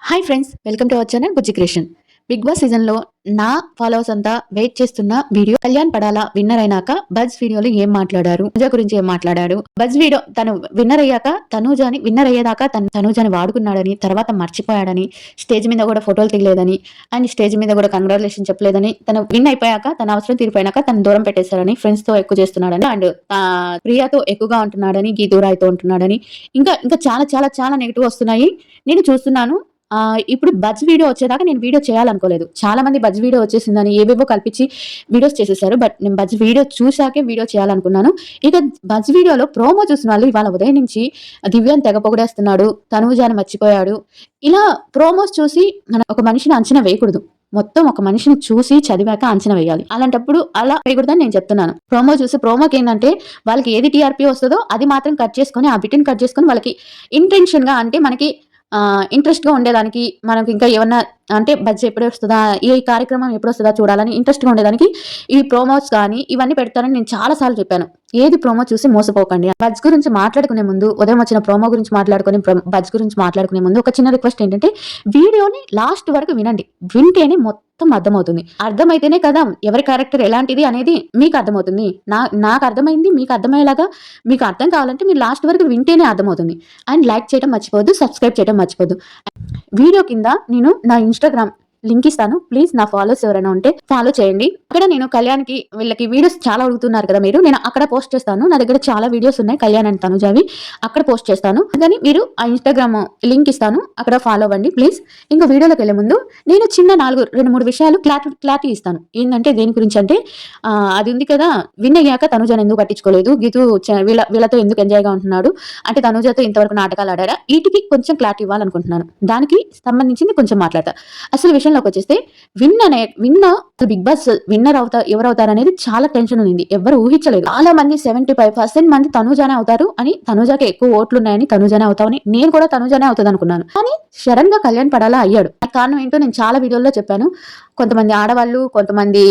Hi friends, welcome to our channel Bujji creation. Bigg Boss season లో నా followers అంతా wait చేస్తున్న వీడియో కళ్యాణ్ పడాలా winner అయినాక బజ్ వీడియోలో ఏం మాట్లాడారు, తనుజ గురించి ఏం మాట్లాడాడు. బజ్ వీడియో తను విన్నర్ అయ్యాక తనుజాని విన్నర్ అయ్యేదాకా తనుజాని వాడుకున్నాడని, తర్వాత మర్చిపోయాడని, స్టేజ్ మీద కూడా ఫోటోలు తీయలేదని, అండ్ స్టేజ్ మీద కూడా కంగ్రాచులేషన్ చెప్పలేదని, తను విన్ అయిపోయాక తన అవసరం తీరిపోయాక తను దూరం పెట్టేశాడని, ఫ్రెండ్స్ తో ఎక్కువ చేస్తున్నాడని, అండ్ ప్రియాతో ఎక్కువగా ఉంటున్నాడని, గీతూరాయ్తో ఉంటున్నాడని, ఇంకా ఇంకా చాలా చాలా చాలా నెగిటివ్ వస్తున్నాయి. నేను చూస్తున్నాను. ఇప్పుడు బజ్ వీడియో వచ్చేదాకా నేను వీడియో చేయాలనుకోలేదు. చాలా మంది బజ్ వీడియో వచ్చేసిందని ఏవేవో కల్పించి వీడియోస్ చేసేసారు. బట్ నేను బజ్ వీడియో చూశాకే వీడియో చేయాలనుకున్నాను. ఇక బజ్ వీడియోలో ప్రోమో చూసిన వాళ్ళు ఇవాళ ఉదయం నుంచి దివ్యాన్ని తెగ పొగిడేస్తున్నాడు, తనూజాని మర్చిపోయాడు. ఇలా ప్రోమోస్ చూసి మనం ఒక మనిషిని అంచనా వేయకూడదు. మొత్తం ఒక మనిషిని చూసి చదివాక అంచనా వేయాలి. అలాంటప్పుడు అలా వేయకూడదని నేను చెప్తున్నాను. ప్రోమో చూసి ప్రోమోకి ఏంటంటే వాళ్ళకి ఏది టీఆర్పీ వస్తుందో అది మాత్రం కట్ చేసుకొని, ఆ బిట్ని కట్ చేసుకొని వాళ్ళకి ఇంటెన్షన్ గా, అంటే మనకి ఇంట్రెస్ట్ గా ఉండేదానికి, మనకి ఇంకా ఏమన్నా అంటే బడ్జెట్ ఎప్పుడు వస్తుందా, ఈ కార్యక్రమం ఎప్పుడు వస్తుందా చూడాలని ఇంట్రెస్ట్ గా ఉండేదానికి ఈ ప్రోమోస్ కానీ ఇవన్నీ పెడతారని నేను చాలా సార్లు చెప్పాను. ఏది ప్రోమో చూసి మోసపోకండి. బజ్ గురించి మాట్లాడుకునే ముందు, ఉదయం వచ్చిన ప్రోమో గురించి మాట్లాడుకుని బజ్ గురించి మాట్లాడుకునే ముందు ఒక చిన్న రిక్వెస్ట్ ఏంటంటే, వీడియోని లాస్ట్ వరకు వినండి. వింటేనే మొత్తం అర్థమవుతుంది. అర్థమైతేనే కదా ఎవరి క్యారెక్టర్ ఎలాంటిది అనేది మీకు అర్థమవుతుంది. నాకు అర్థమైంది, మీకు అర్థమయ్యేలాగా మీకు అర్థం కావాలంటే మీరు లాస్ట్ వరకు వింటేనే అర్థమవుతుంది. అండ్ లైక్ చేయడం మర్చిపోవద్దు, సబ్స్క్రైబ్ చేయడం మర్చిపోవద్దు. వీడియో కింద నేను నా ఇన్స్టాగ్రామ్ లింక్ ఇస్తాను. ప్లీజ్ నా ఫాలోవర్స్ ఎవరైనా ఉంటే ఫాలో చేయండి. అక్కడ నేను కళ్యాణ్కి వీళ్ళకి వీడియోస్ చాలా అడుగుతున్నారు కదా మీరు, నేను అక్కడ పోస్ట్ చేస్తాను. నా దగ్గర చాలా వీడియోస్ ఉన్నాయి కళ్యాణ్ అండ్ తనుజావి, అక్కడ పోస్ట్ చేస్తాను. కానీ మీరు ఆ ఇన్స్టాగ్రామ్ లింక్ ఇస్తాను, అక్కడ ఫాలో అవ్వండి ప్లీజ్. ఇంకా వీడియోలోకి వెళ్ళే ముందు నేను చిన్న 2-3 విషయాలు క్లారిటీ ఇస్తాను. ఏంటంటే దేని గురించి అంటే, అది ఉంది కదా, విన్ అయ్యాక తనుజాని ఎందుకు పట్టించుకోలేదు, గీతు వీళ్ళతో ఎందుకు ఎంజాయ్గా ఉంటున్నాడు, అంటే తనుజాతో ఇంతవరకు నాటకాలు ఆడారా, వీటికి కొంచెం క్లారిటీ ఇవ్వాలనుకుంటున్నాను. దానికి సంబంధించింది కొంచెం మాట్లాడతా. అసలు విషయంలోకి వచ్చేస్తే, విన్ బిగ్ బాస్ విన్నర్ ఎవరు అవుతారు అనేది చాలా టెన్షన్ ఉంది. ఎవరు ఊహించలేదు. చాలా మంది 75% మంది తనుజానే అవుతారు అని, తనుజాకి ఎక్కువ ఓట్లు ఉన్నాయని తనుజానే అవుతామని, నేను కూడా తనుజానే అవుతుంది అనుకున్నాను. కానీ సడన్ గా కళ్యాణ్ పడాలా అయ్యాడు. కారణం ఏంటో నేను చాలా వీడియోల్లో చెప్పాను. కొంతమంది ఆడవాళ్ళు, కొంతమంది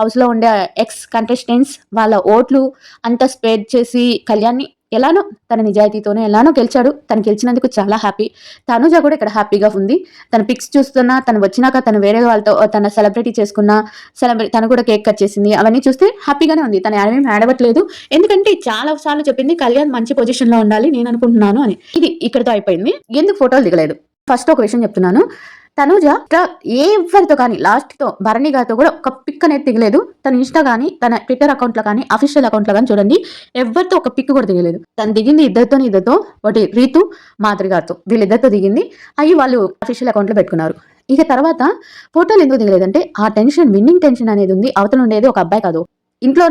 హౌస్ లో ఉండే ఎక్స్ కంటెస్టెంట్స్ వాళ్ళ ఓట్లు అంతా స్ప్రెడ్ చేసి కళ్యాణ్ని ఎలానో తన నిజాయితీతోనే ఎలానో గెలిచాడు. తను గెలిచినందుకు చాలా హ్యాపీ. తనుజ కూడా ఇక్కడ హ్యాపీగా ఉంది. తన పిక్స్ చూస్తున్నా, తను వచ్చినాక తను వేరే వాళ్ళతో తన సెలబ్రిటీ చేసుకున్న తను కూడా కేక్ కట్ చేసింది. అవన్నీ చూస్తే హ్యాపీగానే ఉంది. తను ఏమేమి ఆడవట్లేదు. ఎందుకంటే చాలా సార్లు చెప్పింది కళ్యాణ్ మంచి పొజిషన్ లో ఉండాలి నేను అనుకుంటున్నాను అని. ఇది ఇక్కడితో అయిపోయింది. ఎందుకు ఫోటోలు దిగలేదు? ఫస్ట్ ఒక విషయం చెప్తున్నాను. తనుజ ఎవరితో కానీ లాస్ట్ తో భరణి గారితో కూడా ఒక పిక్ అనేది దిగలేదు. తన ఇన్స్టా కానీ, తన ట్విట్టర్ అకౌంట్ లో కానీ, అఫీషియల్ అకౌంట్ లో కానీ చూడండి, ఎవరితో ఒక పిక్ కూడా దిగలేదు. తను దిగింది ఇద్దరితో, ఒకటి రీతు, మాధురి గారితో, వీళ్ళిద్దరితో దిగింది. అవి వాళ్ళు అఫీషియల్ అకౌంట్ లో పెట్టుకున్నారు. ఇక తర్వాత ఫోటోలు ఎందుకు దిగలేదంటే, ఆ టెన్షన్, విన్నింగ్ టెన్షన్ అనేది ఉంది. అవతల ఉండేది ఒక అబ్బాయి కాదు. ఇంట్లో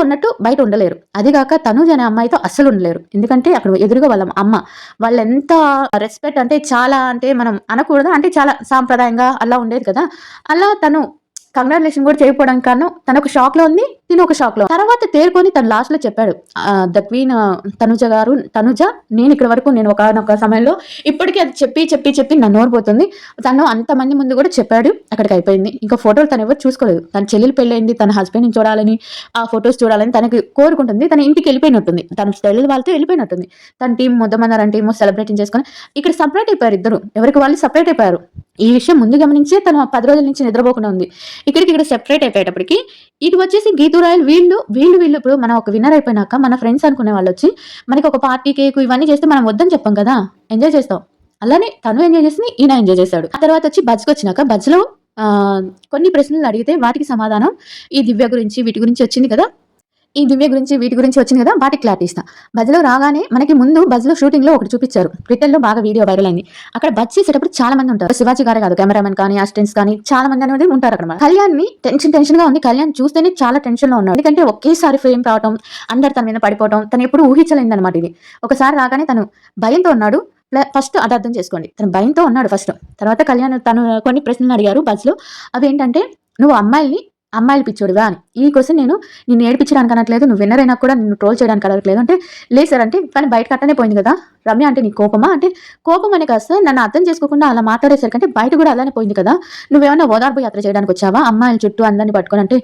ఉన్నట్టు బయట ఉండలేరు. అదిగాక తనుజ్ అనే అమ్మాయితో అస్సలు ఉండలేరు. ఎందుకంటే అక్కడ ఎదురుగా వాళ్ళ అమ్మ, వాళ్ళెంత రెస్పెక్ట్ అంటే, చాలా అంటే మనం అనకూడదు, అంటే చాలా సాంప్రదాయంగా అలా ఉండేది కదా. అలా తను కంగ్రాచులేషన్ కూడా చేయకపోవడం కారణం తను ఒక షాక్ లో ఉంది, తిను ఒక షాక్ లో. తర్వాత తేరుకొని తను లాస్ట్ లో చెప్పాడు, ద క్వీన్ తనుజ, నేను ఇక్కడ వరకు నేను ఒక సమయంలో ఇప్పటికీ అది చెప్పి నా నోరు పోతుంది. తను అంతమంది ముందు కూడా చెప్పాడు. అక్కడికి అయిపోయింది. ఇంకా ఫోటోలు తను ఎవరు చూసుకోలేదు. తన చెల్లెలు పెళ్ళైంది, తన హస్బెండ్ ని చూడాలని, ఆ ఫొటోస్ చూడాలని తనకి కోరుకుంటుంది. తన ఇంటికి వెళ్ళిపోయినట్టుంది, తన చెల్లెలు వాళ్ళతో వెళ్ళిపోయినట్టుంది. తన టీం మొద్దమన్నారంటే ఏమో సెలబ్రేటింగ్ చేసుకుని ఇక్కడ సపరేట్ అయిపోయారు. ఇద్దరు ఎవరికి వాళ్ళు సపరేట్ అయిపోయారు. ఈ విషయం ముందు గమనించే తను 10 రోజుల నుంచి నిద్రపోకుండా ఉంది. ఇక్కడ సెపరేట్ అయిపోయేటప్పటికి ఇటు వచ్చేసి గీతూరాయల్ వీళ్ళు ఇప్పుడు మనం ఒక విన్నర్ అయిపోయినాక మన ఫ్రెండ్స్ అనుకునే వాళ్ళు వచ్చి మనకి ఒక పార్టీ, కేక్ ఇవన్నీ చేస్తే మనం వద్దని చెప్పాం కదా, ఎంజాయ్ చేస్తాం. అలానే తను ఎంజాయ్ చేసి ఈయన ఎంజాయ్ చేశాడు. ఆ తర్వాత వచ్చి బజ్కి వచ్చినాక బజ్లో కొన్ని ప్రశ్నలు అడిగితే వాటికి సమాధానం ఈ దివ్య గురించి వీటి గురించి వచ్చింది కదా, వీటి గురించి వచ్చింది కదా, వాటికి క్లారిటీ ఇస్తా. బజ్లో రాగానే మనకి ముందు బజ్లో షూటింగ్ లో ఒకటి చూపించారు, ట్విట్టర్ లో బాగా వీడియో వైరల్ అయింది. అక్కడ బజ్ చేసేటప్పుడు చాలా మంది ఉంటారు. శివాజీ గారే కాదు, కెమెరామెన్ కానీ, అసిస్టెంట్స్ కానీ చాలా మంది అనేది ఉంటారు అక్కడ. కళ్యాణ్ ని టెన్షన్ గా ఉంది. కళ్యాణ్ చూస్తేనే చాలా టెన్షన్ లో ఉన్నాడు. ఎందుకంటే ఒకేసారి ఫేమ్ రావడం, అందరు తన మీద పడిపోవడం, తను ఎప్పుడు ఊహించలేదు అనమాట. ఇది ఒకసారి రాగానే తను భయంతో ఉన్నాడు. ఫస్ట్ అది అర్థం చేసుకోండి, తను భయంతో ఉన్నాడు ఫస్ట్. తర్వాత కళ్యాణ్ తను కొన్ని ప్రశ్నలు అడిగారు బజ్ లో. అవేంటంటే, నువ్వు అమ్మాయిలు పిచ్చోడివా అని. ఈ క్వశ్చన్ నేను నిన్ను ఏడిపించడానికి అనట్లేదు, నువ్వు విన్నర్ అయినా కూడా నిన్ను ట్రోల్ చేయడానికి అడగట్లేదు అంటే, లేదు సార్ అంటే, కానీ బయట కట్టనే పోయింది కదా రమ్య, అంటే నీ కోపమా అంటే, కోపం అనే కాస్త నన్ను అర్థం చేసుకోకుండా అలా మాట్లాడేసరికంటే బయట కూడా అలానే పోయింది కదా, నువ్వేమన్నా ఓదార్పు యాత్ర చేయడానికి వచ్చావా అమ్మాయిల చుట్టూ అందరిని పట్టుకొని అంటే,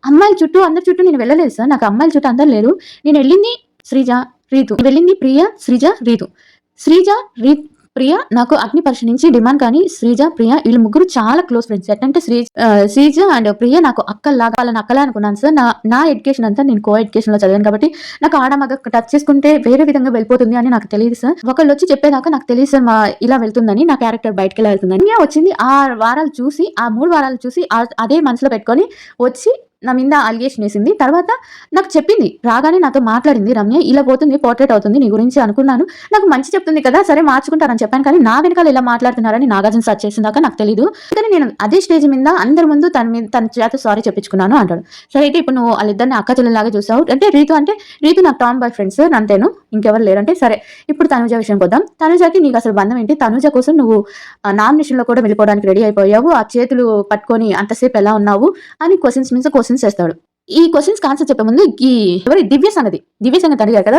అమ్మాయిల చుట్టూ అందరి చుట్టూ నేను వెళ్ళలేదు సార్, నాకు అమ్మాయిల చుట్టూ అందరు లేరు, నేను వెళ్ళింది శ్రీజ, రీతు, వెళ్ళింది ప్రియ, శ్రీజ, రీతు. ప్రియ నాకు అగ్ని పరీక్ష నుంచి డిమాండ్ కానీ శ్రీజ, ప్రియ వీళ్ళు ముగ్గురు చాలా క్లోజ్ ఫ్రెండ్స్. ఎట్లంటే శ్రీజ అండ్ ప్రియ నాకు అక్కల్లాగా వాళ్ళని అక్కలా అనుకున్నాను సార్. నా ఎడ్యుకేషన్ అంతా నేను కో ఎడ్యుకేషన్ లో చదివాను కాబట్టి నాకు ఆడమగ టచ్ చేసుకుంటే వేరే విధంగా వెళ్ళిపోతుంది అని నాకు తెలియదు సార్. ఒకళ్ళు వచ్చి చెప్పేదాకా నాకు తెలియదు సార్ ఇలా వెళ్తుందని, నా క్యారెక్టర్ బయటకి ఎలా వెళ్తుందని. ప్రియ వచ్చింది ఆ 3 వారాలు చూసి అదే మనసులో పెట్టుకొని వచ్చి నా మీద అలిగేషన్ వేసింది. తర్వాత నాకు చెప్పింది, రాగానే నాతో మాట్లాడింది, రమ్య ఇలా పోతుంది, పోర్ట్రేట్ అవుతుంది నీ గురించి అనుకున్నాను, నాకు మంచి చెప్తుంది కదా సరే మార్చుకుంటారని చెప్పాను, కానీ నా వెనకాల ఇలా మాట్లాడుతున్నారని నాగార్జున సర్చ్ చేసిందాక నాకు తెలియదు. కానీ నేను అదే స్టేజ్ మీద అందరి ముందు తన చేత సారీ చెప్పించుకున్నాను అంటాడు. సరే అయితే ఇప్పుడు నువ్వు వాళ్ళిద్దరిని అక్క చెల్లెలాగా చూసావు అంటే రీతు నాకు టామ్ బాయ్ ఫ్రెండ్స్ అంతేను, ఇంకెవరు లేరంటే సరే ఇప్పుడు తనుజ విషయం కొద్దాం. తనుజకి నీకు అసలు బంధం ఏంటి? తనుజ కోసం నువ్వు నామినేషన్ లో కూడా వెళ్ళిపోవడానికి రెడీ అయిపోయావు, ఆ చేతులు పట్టుకొని అంతసేపు ఎలా ఉన్నావు అని క్వశ్చన్స్ మీద క్వశ్చన్స్ చేస్తాడు. ఈ క్వశ్చన్స్ ఆన్సర్ చెప్పే ముందు ఎవరి దివ్య సంగతి అడిగారు కదా,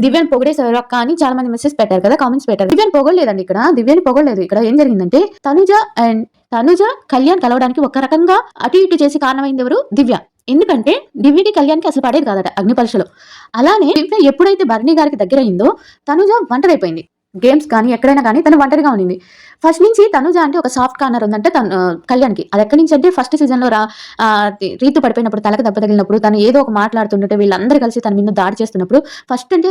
దివ్యని పొగిడేసారు అక్క అని చాలా మంది మెసేజ్ పెట్టారు కదా, కామెంట్స్ పెట్టారు. దివ్యని పొగలేదండి, ఇక్కడ దివ్యని పొగలేదు. ఇక్కడ ఏం జరిగిందంటే తనుజ కళ్యాణ్ కలవడానికి ఒక రకంగా అటు ఇటు చేసి కారణమైంది ఎవరు? దివ్య. ఎందుకంటే దివ్యకి కళ్యాణ్కి అసలు పడేది కాదట అగ్ని పరీక్షలో. అలానే దివ్య ఎప్పుడైతే భరణి గారికి దగ్గర అయిందో తనుజ ఒంటరైపోయింది. గేమ్స్ కానీ ఎక్కడైనా కానీ తను ఒంటరిగా ఉండింది. ఫస్ట్ నుంచి తనుజ అంటే ఒక సాఫ్ట్ కార్నర్ ఉందంటే కళ్యాణ్కి. అది ఎక్కడి నుంచి అంటే ఫస్ట్ సీజన్ లో రీతు పడిపోయినప్పుడు, తలకు దెబ్బ తగిలినప్పుడు, తను ఏదో ఒక మాట్లాడుతుంటే వీళ్ళందరూ కలిసి తన మీద దాడి చేస్తున్నప్పుడు ఫస్ట్ అంటే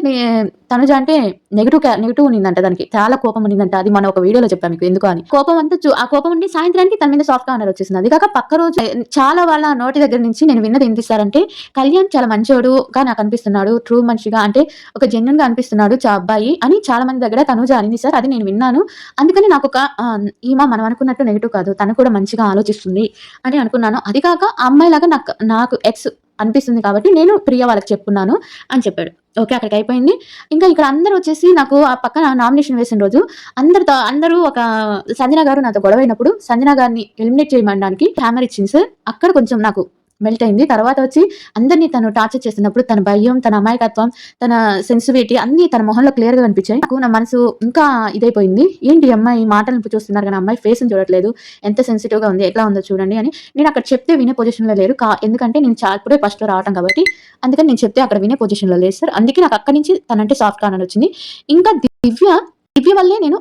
తనుజ అంటే నెగిటివ్ ఉన్నిందంట, దానికి చాలా కోపం ఉన్నిందంట. అది మనం ఒక వీడియోలో చెప్పాం మీకు ఎందుకు అని. కోపం అంతా ఆ కోపం ఉండి సాయంత్రానికి తన మీద సాఫ్ట్ కార్నర్ వచ్చేసింది. అది కాక పక్క రోజు చాలా వాళ్ళ నోటి దగ్గర నుంచి నేను విన్నది ఏం తీస్తారంటే కళ్యాణ్ చాలా మంచోడుగా నాకు అనిపిస్తున్నాడు, ట్రూ మనిషిగా అంటే ఒక జెన్యున్ గా అనిపిస్తున్నాడు అబ్బాయి అని చాలా మంది దగ్గర తనుజ అనింది సార్. అది నేను విన్నాను, అందుకని నాకు ఒక ఈమె మనం అనుకున్నట్టు నెగిటివ్ కాదు, తను కూడా మంచిగా ఆలోచిస్తుంది అని అనుకున్నాను. అది కాక ఆ అమ్మాయి లాగా నాకు ఎక్స్ అనిపిస్తుంది కాబట్టి నేను ప్రియ వాళ్ళకి చెప్పుకున్నాను అని చెప్పాడు. ఓకే, అక్కడికి అయిపోయింది. ఇంకా ఇక్కడ అందరూ వచ్చేసి నాకు ఆ పక్కన నామినేషన్ వేసిన రోజు అందరూ ఒక సంజన గారు నాతో గొడవ అయినప్పుడు సంజన గారిని ఎలిమినేట్ చేయమనడానికి హ్యామర్ ఇచ్చింది సార్. అక్కడ కొంచెం నాకు మెల్ట్ అయింది. తర్వాత వచ్చి అందరినీ తను టార్చర్ చేస్తున్నప్పుడు తన భయం, తన అమాయకత్వం, తన సెన్సిటివిటీ అన్ని తన మొహంలో క్లియర్ గా కనిపించాయి. నాకు నా మనసు ఇంకా ఇదైపోయింది, ఏంటి అమ్మాయి మాటలను చూస్తున్నారు కానీ అమ్మాయి ఫేస్ చూడట్లేదు, ఎంత సెన్సిటివ్ గా ఉంది, ఎట్లా ఉందో చూడండి అని. నేను అక్కడ చెప్తే వినే పొజిషన్ లో లేరు, ఎందుకంటే నేను ఇప్పుడే ఫస్ట్ లో రావటం కాబట్టి అందుకని నేను చెప్తే అక్కడ వినే పొజిషన్ లో లేదు సార్. అందుకే నాకు అక్కడి నుంచి తనంటే సాఫ్ట్ కార్నర్ వచ్చింది. ఇంకా దివ్య వల్లే నేను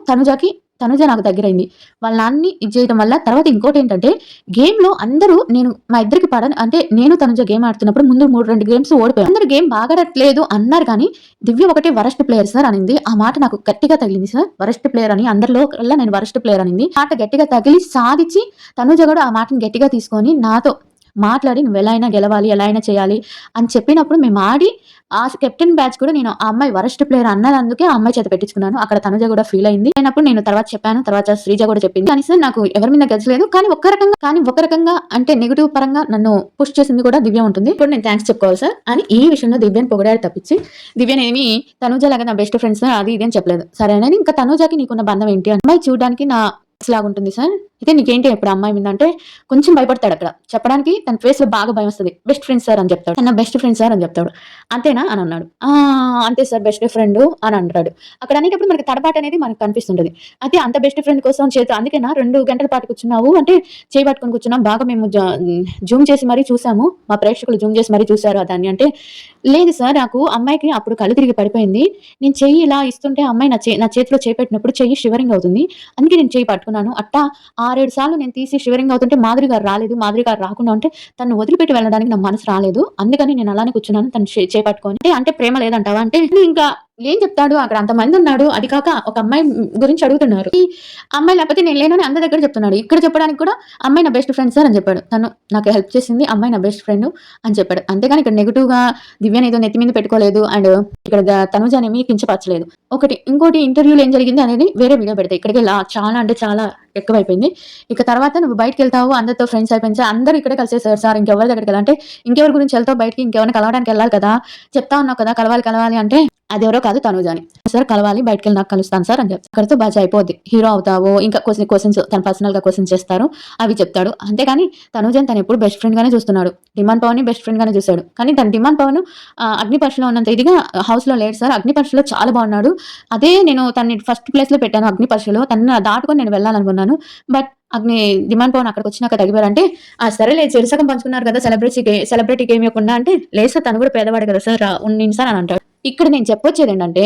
తనుజ నాకు దగ్గరైంది. వాళ్ళ నాన్ని ఇది చేయడం వల్ల. తర్వాత ఇంకోటి ఏంటంటే గేమ్ లో అందరూ మా ఇద్దరికి అంటే నేను తనుజ గేమ్ ఆడుతున్నప్పుడు ముందు 2 గేమ్స్ ఓడిపోయాను. అందరూ గేమ్ బాగా ఆడట్లేదు అన్నారు కానీ దివ్య ఒకటే వరస్ట్ ప్లేయర్ సార్ అనింది. ఆ మాట నాకు గట్టిగా తగిలింది సార్. వరస్ట్ ప్లేయర్ అని అందరిలో కల్లా నేను వరస్ట్ ప్లేయర్ అనింది. మాట గట్టిగా తగిలి సాధించి తనుజ కూడా ఆ మాటను గట్టిగా తీసుకొని నాతో మాట్లాడి నువ్వు ఎలా అయినా గెలవాలి, ఎలా అయినా చేయాలి అని చెప్పినప్పుడు మేము ఆడి ఆ కెప్టెన్ బ్యాచ్ కూడా నేను ఆ అమ్మాయి వరస్ట్ ప్లేయర్ అన్నదందుకే ఆ అమ్మాయి చేత పెట్టించుకున్నాను. అక్కడ తనుజ కూడా ఫీల్ అయింది. అయినప్పుడు నేను తర్వాత చెప్పాను, తర్వాత శ్రీజ కూడా చెప్పింది. కానీ సార్ నాకు ఎవరి మీద గెలిచలేదు, కానీ ఒక రకంగా అంటే నెగిటివ్ పరంగా నన్ను పుష్ చేసింది కూడా దివ్య ఉంటుంది. ఇప్పుడు నేను థ్యాంక్స్ చెప్పుకోవాలి సార్ అని ఈ విషయంలో దివ్యని పొగడారు తప్పించి దివ్యనేమి తనుజ లాగా నా బెస్ట్ ఫ్రెండ్స్ అది ఇది అని చెప్పలేదు. సరే అని ఇంకా తనుజకి నీకున్న బంధం ఏంటి అని అమ్మాయి చూడడానికి నా లాగుంటుంది సార్. అయితే నీకేంటి ఎప్పుడు అమ్మాయి మీద అంటే కొంచెం భయపడతాడు. అక్కడ చెప్పడానికి తన ఫేస్ లో బాగా భయం వస్తుంది. బెస్ట్ ఫ్రెండ్ సార్ అని చెప్తాడు, తన బెస్ట్ ఫ్రెండ్ సార్ అని చెప్తాడు. అంతేనా అని అన్నాడు. అంతే సార్ బెస్ట్ ఫ్రెండ్ అని అంటాడు. అక్కడ అనేటప్పుడు మనకి తడబాటు అనేది మనకు కనిపిస్తుంటది. అయితే అంత బెస్ట్ ఫ్రెండ్ కోసం అందుకేనా 2 గంటల పాటు కూర్చున్నావు అంటే చేయబట్టుకుని కూర్చున్నాం, బాగా మేము జూమ్ చేసి మరీ చూసాము, మా ప్రేక్షకులు జూమ్ చేసి మరీ చూసారు దాన్ని అంటే. లేదు సార్, నాకు అమ్మాయికి అప్పుడు కళ్ళు తిరిగి పడిపోయింది, నేను చెయ్యి ఇలా ఇస్తుంటే అమ్మాయి నా చేతిలో చేపెట్టినప్పుడు చెయ్యి షివరింగ్ అవుతుంది, అందుకే నేను చెయ్యి పట్టుకున్నాను. అట్టా 6-7 సార్లు నేను తీసి షివరింగ్ అవుతుంటే మాధురి గారు రాలేదు, మాధురి గారు రాకుండా ఉంటే తను వదిలిపెట్టి వెళ్ళడానికి నా మనసు రాలేదు, అందుకని నేను అలానే కూర్చున్నాను తను చేపట్టుకొని. అంటే ప్రేమ లేదంటావా అంటే ఇంకా ఏం చెప్తాడు, అక్కడ అంతమంది ఉన్నాడు, అది కాక ఒక అమ్మాయి గురించి అడుగుతున్నారు, ఈ అమ్మాయి లేకపోతే నేను లేనని అందరి దగ్గర చెప్తున్నాడు. ఇక్కడ చెప్పడానికి కూడా అమ్మాయి నా బెస్ట్ ఫ్రెండ్ సార్ అని చెప్పాడు. తను నాకు హెల్ప్ చేసింది, అమ్మాయి నా బెస్ట్ ఫ్రెండ్ అని చెప్పాడు. అంతేగాని ఇక్కడ నెగిటివ్ గా దివ్యని ఏదో నెత్తి మీద పెట్టుకోలేదు అండ్ ఇక్కడ తనుజానేమి కించపరచలేదు. ఇంకోటి ఇంటర్వ్యూలో ఏం జరిగింది అనేది వేరే వీడియో పెడతాయి. ఇక్కడికి చాలా అంటే చాలా ఎక్కువైపోయింది. ఇక తర్వాత నువ్వు బయటకు వెళ్తావు, అందరితో ఫ్రెండ్స్ అయిపోయింది సార్, అందరూ ఇక్కడే కలిసేసారు సార్, ఇంకెవరి దగ్గరికి వెళ్ళాలంటే ఇంకెవరి గురించి వెళ్తావు బయటికి, ఇంకెవరిని కలవడానికి వెళ్ళాలి కదా, చెప్తా ఉన్నావు కదా కలవాలి అంటే అది ఎవరో కాదు తనుజాని సార్, కలవాలి బయటకు వెళ్ళి నాకు కలుస్తాను సార్ అని చెప్తాను. అక్కడితో బాగా అయిపోద్ది, హీరో అవుతావు. ఇంకా క్వశ్చన్స్ తన పర్సనల్ గా క్వశ్చన్స్ చేస్తారు, అవి చెప్తాడు. అంతేగాని తనుజాని తను ఎప్పుడు బెస్ట్ ఫ్రెండ్ గానే చూస్తున్నాడు, డిమాండ్ పవన్ ని బెస్ట్ ఫ్రెండ్ గానే చూశాడు. కానీ తన డిమాండ్ పవన్ అగ్ని పరీక్షలో ఉన్నంత ఇదిగా హౌస్ లో లేడు సార్. అగ్ని పరీక్షలో చాలా బాగున్నాడు. అదే నేను తనని ఫస్ట్ ప్లేస్ లో పెట్టాను అగ్ని పరీక్షలో, తను దాటుకొని నేను వెళ్ళాలనుకున్నాను. బట్ డిమాండ్ పవన్ అక్కడికి వచ్చినాక తగ్గిపోయారంటే సరేలే చెరుసగం పంచుకున్నారు కదా సెలబ్రిటీకి ఏమి ఇవ్వకుండా అంటే లేదు సార్, తను కూడా పేదవాడు కదా సార్, ఉన్నింది సార్ అని అంటాడు. ఇక్కడ నేను చెప్పొచ్చేది ఏంటంటే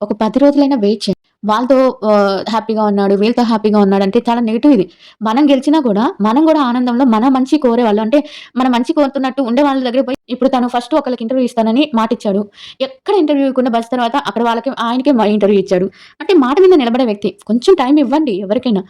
ఒక 10 రోజులైనా వెయిట్ చేయండి. వాళ్ళతో హ్యాపీగా ఉన్నాడు, వీళ్ళతో హ్యాపీగా ఉన్నాడంటే చాలా నెగెటివ్ ఇది. మనం గెలిచినా కూడా, మనం గూడా ఆనందంలో మన మంచి కోరేవాళ్ళు అంటే, మన మంచి కోరుతున్నట్టు ఉండే వాళ్ళ దగ్గరికి పోయి ఇప్పుడు తను ఫస్ట్ ఒకళ్ళకి ఇంటర్వ్యూ ఇస్తానని మాటిచ్చాడు. ఎక్కడ ఇంటర్వ్యూ ఇవ్వకుండా బస్ తర్వాత అక్కడ వాళ్ళకి ఆయనకే ఇంటర్వ్యూ ఇచ్చాడు. అంటే మాట మీద నిలబడే వ్యక్తి. కొంచెం టైం ఇవ్వండి ఎవరికైనా.